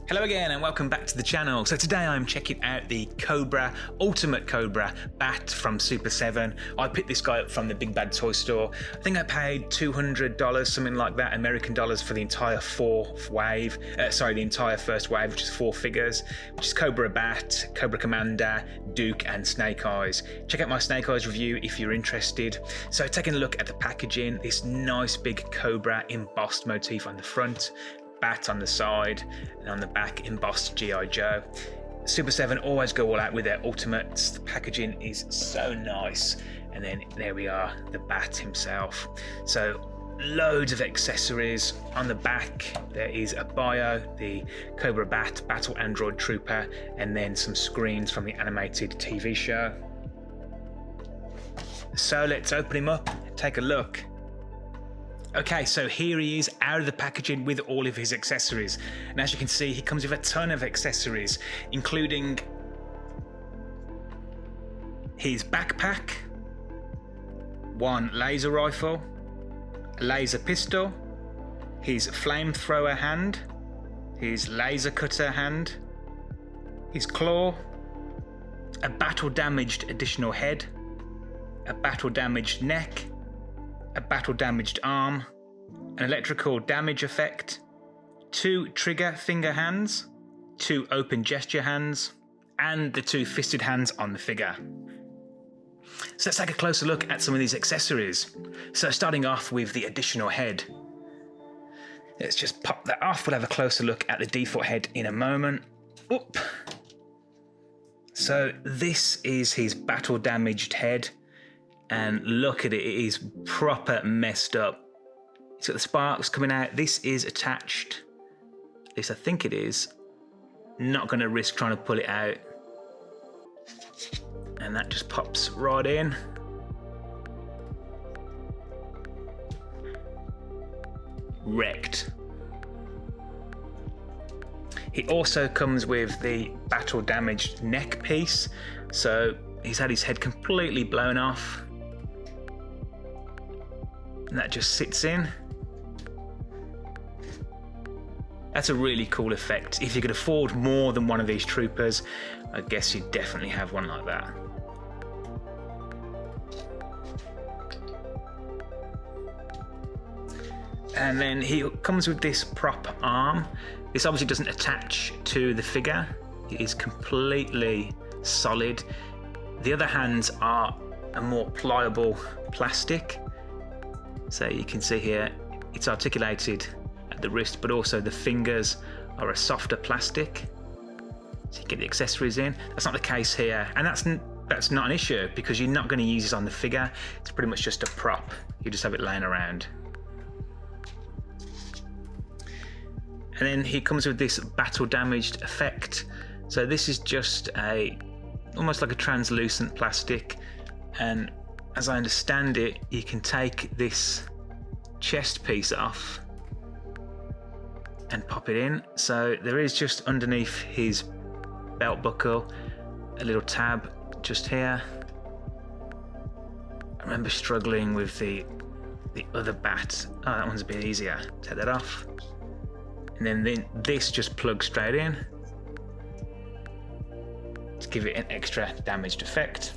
Hello again and welcome back to the channel. So today I'm checking out the Cobra, Ultimate Cobra bat from Super 7. I picked this guy up from the Big Bad Toy Store. I think I paid $200, something like that, American dollars for the entire the entire first wave, which is 4 figures, which is Cobra Bat, Cobra Commander, Duke and Snake Eyes. Check out my Snake Eyes review if you're interested. So taking a look at the packaging, this nice big Cobra embossed motif on the front, bat on the side, and on the back embossed G.I. Joe. Super 7 always go all out with their ultimates. The packaging is so nice. And then there we are, the bat himself. So loads of accessories. On the back there is a bio, the Cobra Bat, Battle Android Trooper, and then some screens from the animated TV show. So let's open him up and take a look. Okay, so here he is out of the packaging with all of his accessories. And as you can see, he comes with a ton of accessories, including his backpack, one laser rifle, a laser pistol, his flamethrower hand, his laser cutter hand, his claw, a battle damaged additional head, a battle damaged neck, a battle damaged arm, an electrical damage effect, 2 trigger finger hands, 2 open gesture hands, and the 2 fisted hands on the figure. So let's take a closer look at some of these accessories. So starting off with the additional head. Let's just pop that off. We'll have a closer look at the default head in a moment. Oop. So this is his battle damaged head. And look at it, it is proper messed up. It's got the sparks coming out. This is attached, at least I think it is. Not gonna risk trying to pull it out. And that just pops right in. Wrecked. He also comes with the battle damaged neck piece. So he's had his head completely blown off. And that just sits in. That's a really cool effect. If you could afford more than one of these troopers, I guess you'd definitely have one like that. And then he comes with this prop arm. This obviously doesn't attach to the figure. It is completely solid. The other hands are a more pliable plastic. So you can see here, it's articulated at the wrist, but also the fingers are a softer plastic. So you get the accessories in. That's not the case here, and that's not an issue because you're not going to use this on the figure. It's pretty much just a prop. You just have it laying around. And then he comes with this battle damaged effect. So this is just almost like a translucent plastic, and as I understand it, you can take this chest piece off and pop it in. So there is just underneath his belt buckle a little tab just here. I remember struggling with the other bat. Oh, that one's a bit easier. Take that off. And then this just plugs straight in to give it an extra damaged effect.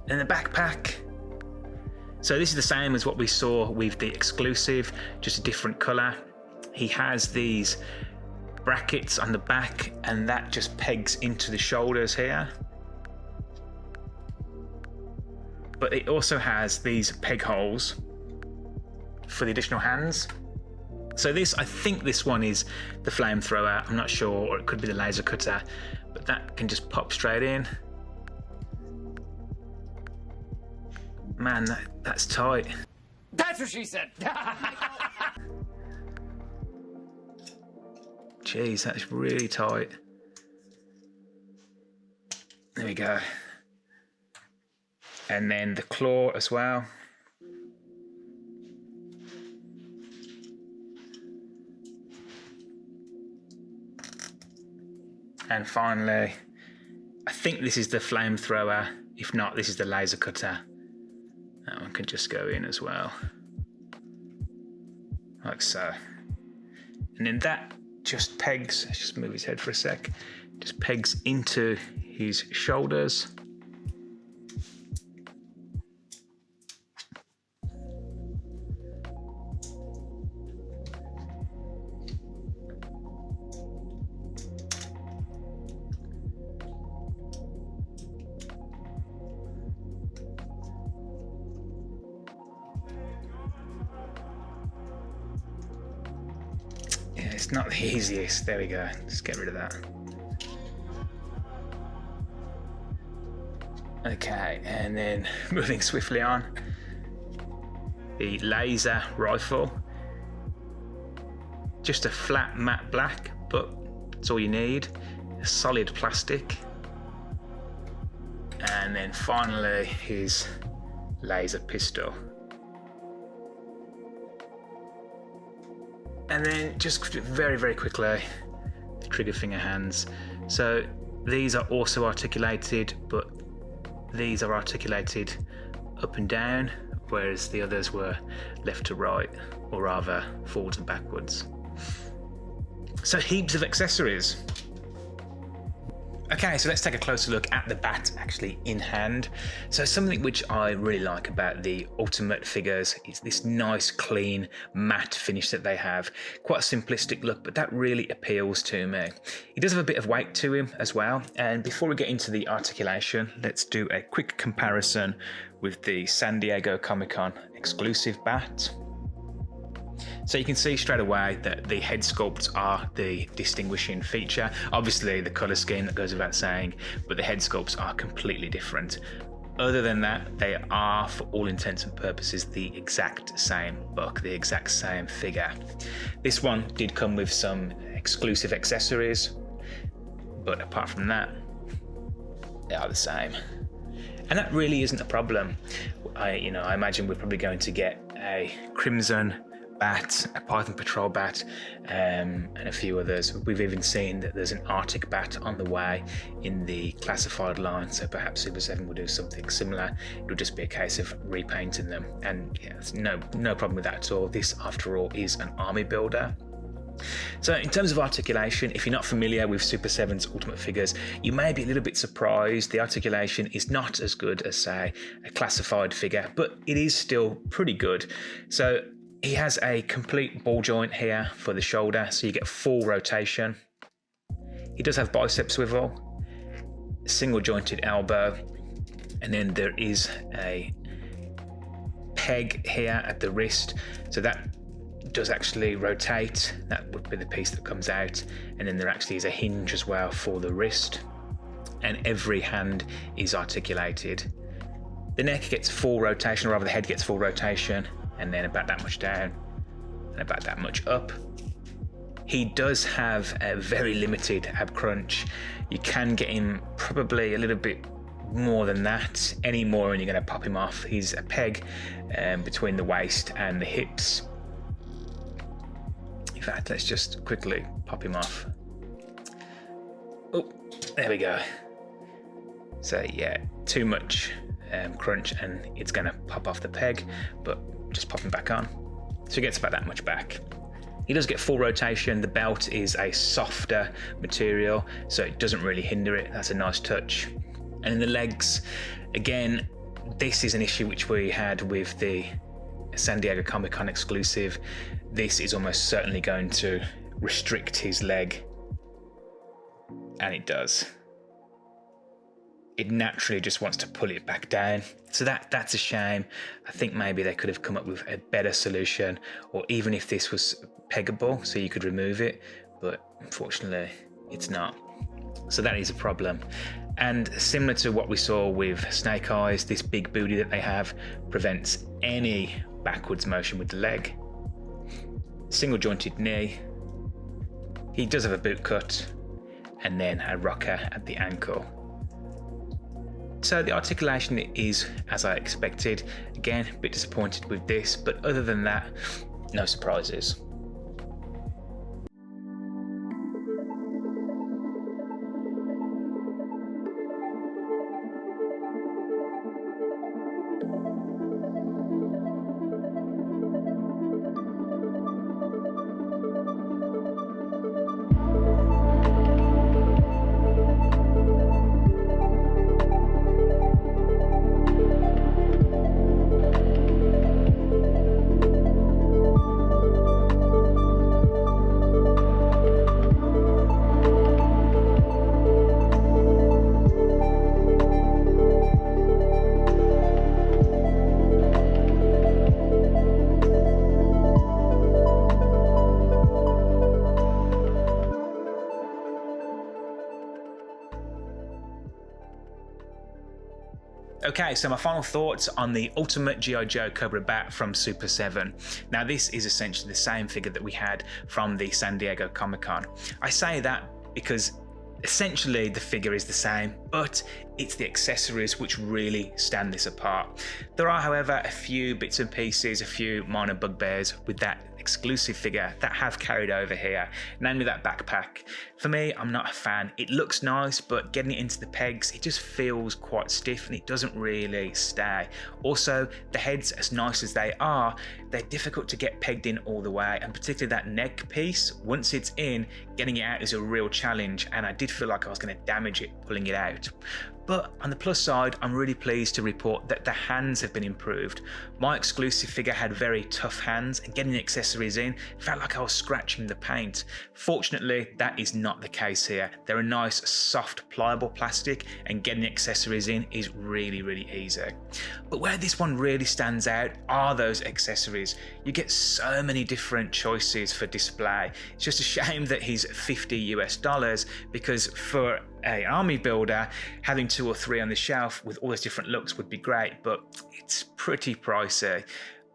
And the backpack. So this is the same as what we saw with the exclusive, just a different color. He has these brackets on the back and that just pegs into the shoulders here. But it also has these peg holes for the additional hands. So I think this one is the flamethrower, I'm not sure, or it could be the laser cutter, but that can just pop straight in. Man, that's tight. That's what she said. Jeez, that's really tight. There we go. And then the claw as well. And finally, I think this is the flamethrower. If not, this is the laser cutter. That one can just go in as well, like so. And then that just pegs, let's just move his head for a sec, just pegs into his shoulders. Yeah, it's not the easiest. There we go. Just get rid of that. Okay, and then moving swiftly on. The laser rifle. Just a flat matte black, but that's all you need. A solid plastic. And then finally his laser pistol. And then just very, very quickly, the trigger finger hands. So these are also articulated, but these are articulated up and down, whereas the others were left to right, or rather forwards and backwards. So heaps of accessories. Okay, so let's take a closer look at the bat actually in hand. So something which I really like about the Ultimate figures is this nice, clean, matte finish that they have. Quite a simplistic look, but that really appeals to me. He does have a bit of weight to him as well. And before we get into the articulation, let's do a quick comparison with the San Diego Comic-Con exclusive bat. So you can see straight away that the head sculpts are the distinguishing feature. Obviously the colour scheme, that goes without saying, but the head sculpts are completely different. Other than that, they are, for all intents and purposes, the exact same buck, the exact same figure. This one did come with some exclusive accessories, but apart from that, they are the same. And that really isn't a problem. I imagine we're probably going to get a Crimson bat, a Python Patrol bat, and a few others. We've even seen that there's an Arctic bat on the way in the classified line, so perhaps Super 7 will do something similar. It'll just be a case of repainting them, and yeah, there's no problem with that at all. This, after all, is an army builder. So in terms of articulation, if you're not familiar with Super 7's Ultimate figures, you may be a little bit surprised. The articulation is not as good as, say, a classified figure, but it is still pretty good. So he has a complete ball joint here for the shoulder, so you get full rotation. He does have bicep swivel, single jointed elbow, and then there is a peg here at the wrist, so that does actually rotate. That would be the piece that comes out, and then there actually is a hinge as well for the wrist, and every hand is articulated. The neck gets full rotation, or rather the head gets full rotation, and then about that much down and about that much up. He does have a very limited ab crunch. You can get him probably a little bit more than that. Any more and you're going to pop him off. He's a peg between the waist and the hips. In fact, let's just quickly pop him off. Oh, there we go. So yeah, too much crunch and it's going to pop off the peg, but just pop him back on. So he gets about that much back. He does get full rotation. The belt is a softer material, so it doesn't really hinder it. That's a nice touch. And in the legs, again, this is an issue which we had with the San Diego Comic-Con exclusive. This is almost certainly going to restrict his leg, and it does. It naturally just wants to pull it back down. So that's a shame. I think maybe they could have come up with a better solution, or even if this was peggable so you could remove it, but unfortunately it's not. So that is a problem. And similar to what we saw with Snake Eyes, this big booty that they have prevents any backwards motion with the leg. Single jointed knee. He does have a boot cut, and then a rocker at the ankle. So the articulation is as I expected. Again, a bit disappointed with this, but other than that, no surprises. Okay, so my final thoughts on the Ultimate G.I. Joe Cobra Bat from Super 7. Now this is essentially the same figure that we had from the San Diego Comic-Con. I say that because essentially the figure is the same, but it's the accessories which really stand this apart. There are, however, a few bits and pieces, a few minor bugbears with that exclusive figure that have carried over here, namely that backpack. For me, I'm not a fan. It looks nice, but getting it into the pegs, it just feels quite stiff and it doesn't really stay. Also, the heads, as nice as they are, they're difficult to get pegged in all the way, and particularly that neck piece, once it's in, getting it out is a real challenge, and I did feel like I was going to damage it pulling it out. But on the plus side, I'm really pleased to report that the hands have been improved. My exclusive figure had very tough hands, and getting the accessories in felt like I was scratching the paint. Fortunately, that is not the case here. They're a nice, soft, pliable plastic, and getting the accessories in is really, really easy. But where this one really stands out are those accessories. You get so many different choices for display. It's just a shame that he's $50 because for an army builder, having 2 or 3 on the shelf with all those different looks would be great, but it's pretty pricey.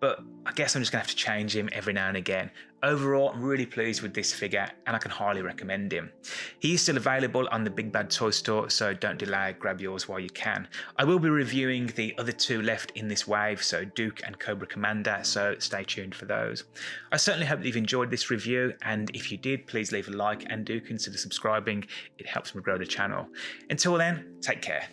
But I guess I'm just gonna have to change him every now and again. Overall, I'm really pleased with this figure and I can highly recommend him. He is still available on the Big Bad Toy Store, so don't delay, grab yours while you can. I will be reviewing the other 2 left in this wave, so Duke and Cobra Commander, so stay tuned for those. I certainly hope that you've enjoyed this review, and if you did, please leave a like and do consider subscribing. It helps me grow the channel. Until then, take care.